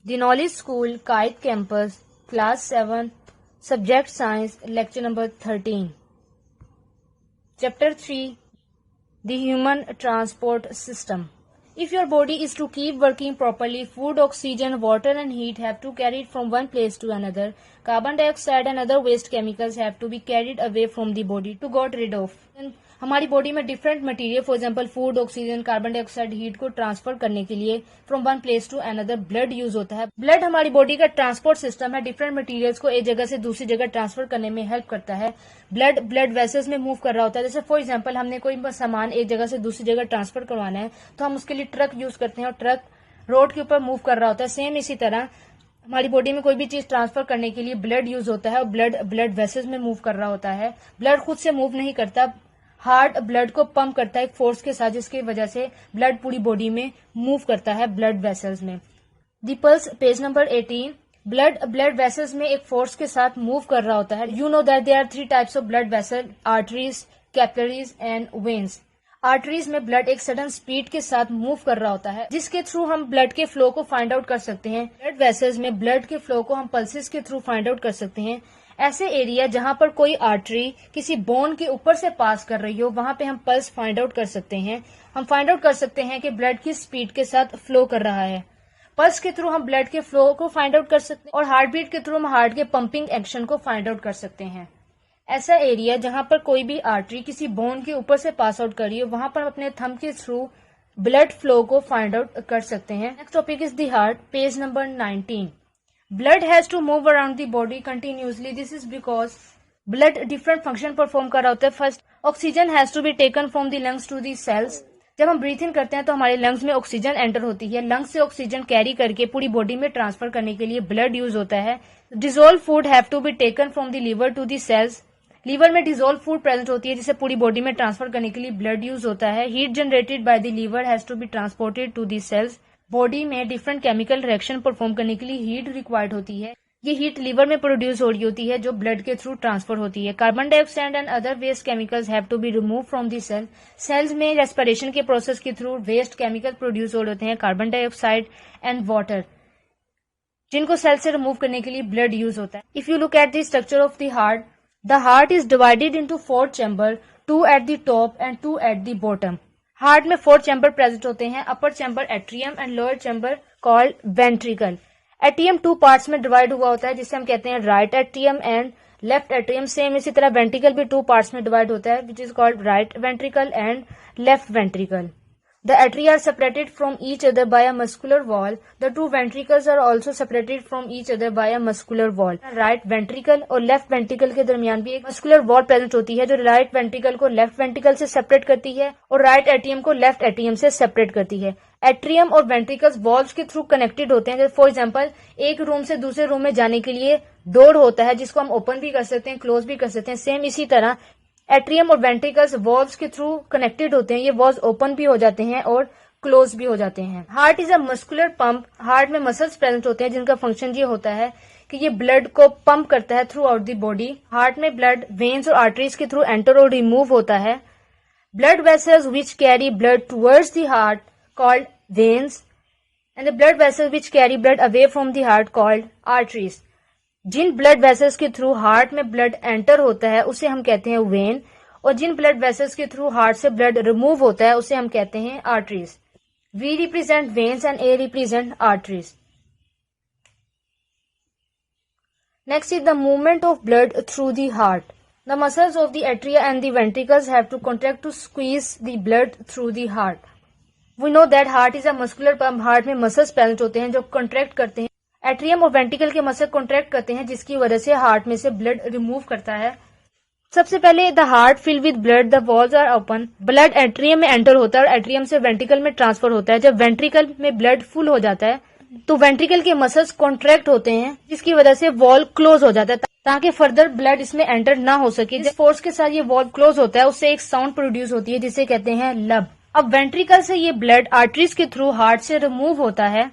The Knowledge School, Kite Campus, Class 7, Subject Science, Lecture number 13. Chapter 3, The Human Transport System. If your body is to keep working properly, food, oxygen, water and heat have to carry it from one place to another. Carbon dioxide and other waste chemicals have to be carried away from the body to got rid of. हमारी body में different material for example food, oxygen, carbon dioxide, heat को transfer करने के लिए from one place to another blood use होता है. Blood हमारी body का ट्रांसपोर्ट सिस्टम है. डिफरेंट मटेरियल्स को एक जगह से दूसरी जगह ट्रांसफर करने में हेल्प करता है. ब्लड वेसल्स में मूव कर रहा होता है. जैसे फॉर एग्जाम्पल हमने कोई सामान एक जगह से दूसरी जगह ट्रांसफर करवाना है तो हम उसके लिए ट्रक यूज करते हैं और ट्रक रोड के ऊपर मूव कर रहा होता है. सेम इसी तरह हमारी बॉडी में कोई भी चीज ट्रांसफर करने के लिए ब्लड यूज होता है और ब्लड वेसल्स में मूव कर रहा होता है. ब्लड खुद से मूव नहीं करता. हार्ट ब्लड को पंप करता है एक फोर्स के साथ, जिसकी वजह से ब्लड पूरी बॉडी में मूव करता है ब्लड वेसल्स में. The pulse, page number 18. Blood vessels में एक फोर्स के साथ मूव कर रहा होता है. You know that there are 3 types of blood vessel, arteries, capillaries and veins. Arteries में ब्लड एक सडन स्पीड के साथ मूव कर रहा होता है, जिसके थ्रू हम ब्लड के फ्लो को फाइंड आउट कर सकते हैं. ब्लड वेसल्स में ब्लड के फ्लो को हम पल्सेस के थ्रू फाइंड आउट कर सकते हैं. ऐसे एरिया जहां पर कोई आर्टरी किसी बोन के ऊपर से पास कर रही हो, वहां पे हम पल्स फाइंड आउट कर सकते हैं. हम फाइंड आउट कर सकते हैं कि ब्लड किस स्पीड के साथ फ्लो कर रहा है. पल्स के थ्रू हम ब्लड के फ्लो को फाइंड आउट कर सकते हैं और हार्ट बीट के थ्रू हम हार्ट के पंपिंग एक्शन को फाइंड आउट कर सकते हैं. ऐसा एरिया जहां पर कोई भी आर्टरी किसी बोन के ऊपर से पास आउट कर रही हो, वहां पर हम अपने थंब के थ्रू ब्लड फ्लो को फाइंड आउट कर सकते हैं. Next topic is the heart, page number 19. Blood has to move around the body continuously. This is because blood different function perform कर रहा होता है. First, oxygen has to be taken from the lungs to the cells. जब हम breathe इन करते हैं तो हमारे लंग्स में ऑक्सीजन एंटर होती है. लंग्स से ऑक्सीजन कैरी करके पूरी बॉडी में ट्रांसफर करने के लिए ब्लड यूज होता है. Dissolve food have to be taken from the liver to the cells. Liver में डिजोल्व फूड प्रेजेंट होती है जिसे पूरी बॉडी में ट्रांसफर करने के लिए ब्लड यूज होता है. Heat generated by the liver has to be transported to the cells. Body में डिफरेंट केमिकल रिएक्शन परफॉर्म करने के लिए हीट रिक्वायर्ड होती है. ये हीट लीवर में प्रोड्यूस हो रही होती है जो ब्लड के थ्रू ट्रांसफर होती है. Carbon dioxide and other waste chemicals have to be remove from the cell. Cells में रेस्पिरेशन के प्रोसेस के थ्रू वेस्ट केमिकल प्रोड्यूस हो रहे होते हैं, कार्बन डाइऑक्साइड एंड वाटर, जिनको सेल से रिमूव करने के लिए ब्लड यूज होता है. If you look at the structure of the heart is divided into 4 chamber, 2 at the top and 2 at the bottom. Heart में 4 चैम्बर प्रेजेंट होते हैं. Upper chamber atrium and lower chamber called ventricle. Atrium 2 parts में divide हुआ होता है जिसे हम कहते हैं right atrium and left atrium. Same इसी तरह वेंट्रिकल भी 2 पार्ट्स में डिवाइड होता है which is called right ventricle and left ventricle. The atria are separated from each other by a muscular wall. The 2 ventricles are also separated from each other by a muscular wall. Right ventricle और left ventricle के दरमियान भी एक muscular wall present होती है जो right ventricle को left ventricle से separate करती है और right atrium को left atrium से separate करती है. एट्रियम और वेंट्रिकल्स वॉल्व्स के थ्रू कनेक्टेड होते हैं. जैसे फॉर एग्जांपल एक रूम से दूसरे रूम में जाने के लिए डोर होता है जिसको हम ओपन भी कर सकते हैं, क्लोज भी कर सकते हैं. सेम इसी तरह एट्रियम और वेंट्रिकल्स वॉल्व्स के थ्रू कनेक्टेड होते हैं. ये वॉल्व्स ओपन भी हो जाते हैं और क्लोज भी हो जाते हैं. Heart is a muscular pump. Heart में मसल्स प्रेजेंट होते हैं जिनका फंक्शन ये होता है कि ये ब्लड को पंप करता है throughout the body. Heart में ब्लड वेन्स और आर्टरीज के थ्रू एंटर और रिमूव होता है. Blood vessels which carry blood towards the heart called veins and the blood vessels which carry blood away from the heart called arteries. जिन blood vessels के through heart में blood enter होता है उसे हम कहते हैं वेन, और जिन ब्लड वेसल्स के थ्रू हार्ट से ब्लड रिमूव होता है उसे हम कहते हैं arteries. V represent veins and A represent arteries. Next is the movement of blood through the heart. The muscles of the atria and the ventricles have to contract to squeeze the blood through the heart. We know that heart is a muscular pump. Heart में muscles present होते हैं जो contract करते हैं. Atrium और ventricle के muscle contract करते हैं जिसकी वजह से हार्ट में से ब्लड रिमूव करता है. सबसे पहले the heart fill with blood, the walls are open. Blood atrium में एंटर होता है और एट्रियम से वेंट्रिकल में ट्रांसफर होता है. जब वेंट्रिकल में ब्लड फुल हो जाता है तो वेंट्रिकल के मसल्स कॉन्ट्रैक्ट होते हैं जिसकी वजह से वॉल्व क्लोज हो जाता है ताकि फर्दर ब्लड इसमें एंटर ना हो सके. जिस फोर्स के साथ ये वॉल्व क्लोज होता है उससे एक साउंड प्रोड्यूस होती है जिसे कहते हैं लब. अब वेंट्रिकल से ये ब्लड आर्टरीज के थ्रू हार्ट से रिमूव होता है.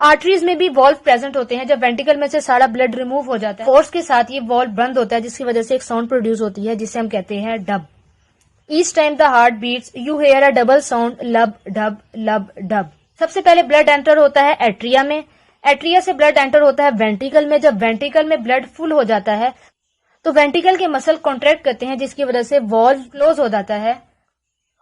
आर्टरीज में भी वॉल्व प्रेजेंट होते हैं. जब वेंट्रिकल में से सारा ब्लड रिमूव हो जाता है फोर्स के साथ ये वॉल्व बंद होता है जिसकी वजह से एक साउंड प्रोड्यूस होती है जिसे हम कहते हैं dub. Each time the heart beats you hear a double sound lub dub lub dub. सबसे पहले ब्लड एंटर होता है एट्रिया में, एट्रिया से ब्लड एंटर होता है वेंट्रिकल में। जब वेंट्रिकल में ब्लड फुल हो जाता है तो वेंट्रिकल के मसल कॉन्ट्रैक्ट करते हैं, जिसकी वजह से वॉल्व क्लोज हो जाता है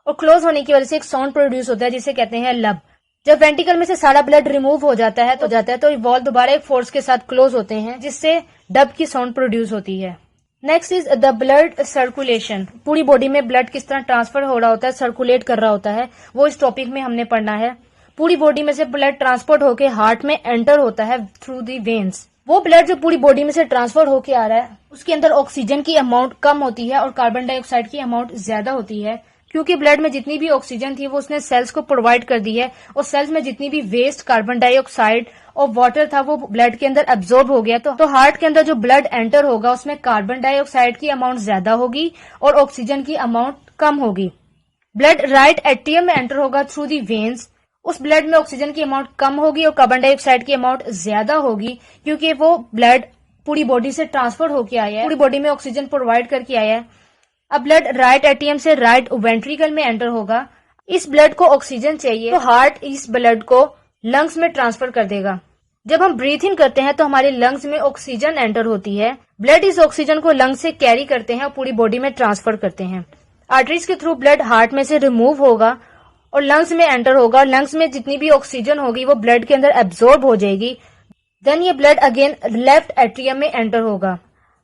और क्लोज होने की वजह से एक साउंड प्रोड्यूस होता है जिसे कहते हैं लब। जब वेंट्रिकल में से सारा ब्लड रिमूव हो जाता है तो वॉल्व दोबारा एक फोर्स के साथ क्लोज होते हैं, जिससे डब की साउंड प्रोड्यूस होती है। Next is the blood circulation. पूरी बॉडी में ब्लड किस तरह ट्रांसफर हो रहा होता है, सर्कुलेट कर रहा होता है, वो इस टॉपिक में हमने पढ़ना है। पूरी बॉडी में से ब्लड ट्रांसपोर्ट होकर हार्ट में एंटर होता है थ्रू दी वेन्स। वो ब्लड जो पूरी बॉडी में से ट्रांसफर होके आ रहा है उसके अंदर ऑक्सीजन की अमाउंट कम होती है और कार्बन डाइऑक्साइड की अमाउंट ज्यादा होती है, क्योंकि ब्लड में जितनी भी ऑक्सीजन थी वो उसने सेल्स को प्रोवाइड कर दी है और सेल्स में जितनी भी वेस्ट कार्बन डाइऑक्साइड और वाटर था वो ब्लड के अंदर एब्जॉर्ब हो गया। तो हार्ट के अंदर जो ब्लड एंटर होगा उसमें कार्बन डाइऑक्साइड की अमाउंट ज्यादा होगी और ऑक्सीजन की अमाउंट कम होगी। ब्लड राइट एट्रियम में एंटर होगा थ्रू दी वेन्स। उस ब्लड में ऑक्सीजन की अमाउंट कम होगी और कार्बन डाइऑक्साइड की अमाउंट ज्यादा होगी, क्योंकि वो ब्लड पूरी बॉडी से ट्रांसफर होके आया है, पूरी बॉडी में ऑक्सीजन प्रोवाइड करके आया है। अब ब्लड राइट एट्रियम से राइट वेंट्रिकल में एंटर होगा। इस ब्लड को ऑक्सीजन चाहिए तो हार्ट इस ब्लड को लंग्स में ट्रांसफर कर देगा। जब हम ब्रीथ इन करते हैं तो हमारे लंग्स में ऑक्सीजन एंटर होती है। ब्लड इस ऑक्सीजन को लंग्स से कैरी करते हैं और पूरी बॉडी में ट्रांसफर करते हैं। आर्टरीज के थ्रू ब्लड हार्ट में से रिमूव होगा और लंग्स में एंटर होगा। लंग्स में जितनी भी ऑक्सीजन होगी वो ब्लड के अंदर एब्जॉर्ब हो जाएगी। देन ये ब्लड अगेन लेफ्ट एट्रियम में एंटर होगा।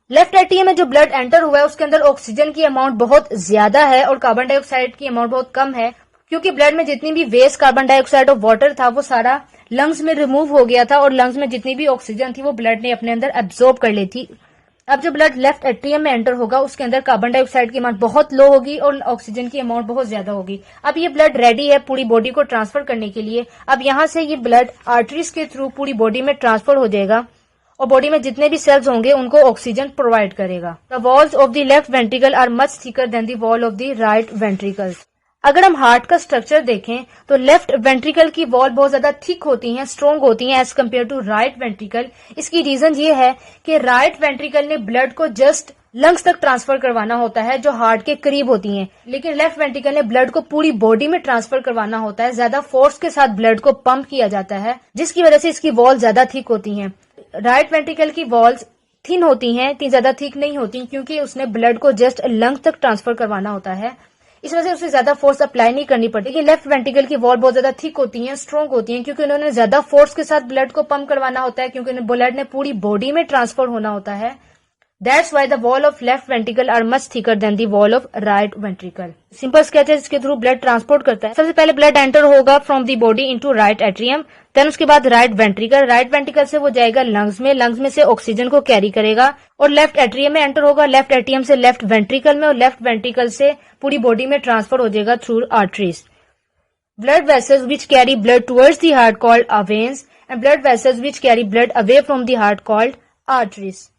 लेफ्ट एट्रियम में जो ब्लड एंटर हुआ है उसके अंदर ऑक्सीजन की अमाउंट बहुत ज्यादा है और कार्बन डाइऑक्साइड की अमाउंट बहुत कम है, क्योंकि ब्लड में जितनी भी वेस्ट कार्बन डाइऑक्साइड और वाटर था वो सारा लंग्स में रिमूव हो गया था और लंग्स में जितनी भी ऑक्सीजन थी वो ब्लड ने अपने अंदर एब्जॉर्ब कर ली थी। अब जो ब्लड लेफ्ट एट्रियम में एंटर होगा उसके अंदर कार्बन डाइऑक्साइड की अमाउंट बहुत लो होगी और ऑक्सीजन की अमाउंट बहुत ज्यादा होगी। अब ये ब्लड रेडी है पूरी बॉडी को ट्रांसफर करने के लिए। अब यहाँ से ये ब्लड आर्टरीज के थ्रू पूरी बॉडी में ट्रांसफर हो जाएगा और बॉडी में जितने भी सेल्स होंगे उनको ऑक्सीजन प्रोवाइड करेगा। The walls of the left ventricle are much thicker than the wall of the right ventricle. अगर हम हार्ट का स्ट्रक्चर देखें तो लेफ्ट वेंट्रिकल की वॉल बहुत ज्यादा थिक होती हैं, स्ट्रॉन्ग होती हैं as compare to right ventricle. इसकी रीजन ये है कि राइट वेंट्रिकल ने ब्लड को जस्ट लंग्स तक ट्रांसफर करवाना होता है जो हार्ट के करीब होती हैं, लेकिन लेफ्ट वेंट्रिकल ने ब्लड को पूरी बॉडी में ट्रांसफर करवाना होता है। ज्यादा फोर्स के साथ ब्लड को पंप किया जाता है, जिसकी वजह से इसकी वॉल ज्यादा थिक होती हैं। राइट वेंट्रिकल की वॉल्स थिन होती हैं, इतनी ज्यादा थिक नहीं होती, क्योंकि उसने ब्लड को जस्ट लंग्स तक ट्रांसफर करवाना होता है। इस वजह से उसे ज्यादा फोर्स अप्लाई नहीं करनी पड़ती। लेकिन लेफ्ट वेंट्रिकल की वॉल बहुत ज्यादा थिक होती हैं, स्ट्रॉन्ग होती हैं, क्योंकि उन्होंने ज्यादा फोर्स के साथ ब्लड को पंप करवाना होता है, क्योंकि ब्लड ने पूरी बॉडी में ट्रांसफर होना होता है। That's why the wall of left ventricle are much thicker than the wall of right ventricle. Simple sketch है जिसके थ्रू ब्लड ट्रांसपोर्ट करता है। सबसे पहले ब्लड एंटर होगा from the body into right atrium, then उसके बाद राइट वेंट्रिकल। राइट वेंट्रिकल से वो जाएगा लंग्स में, लंग्स में से ऑक्सीजन को कैरी करेगा और लेफ्ट एट्रियम में एंटर होगा। लेफ्ट एट्रियम से लेफ्ट वेंट्रिकल में और लेफ्ट वेंट्रिकल से पूरी बॉडी में ट्रांसफर हो जाएगा through arteries. Blood vessels which carry blood towards the heart called veins and blood vessels which carry blood away from the heart called arteries.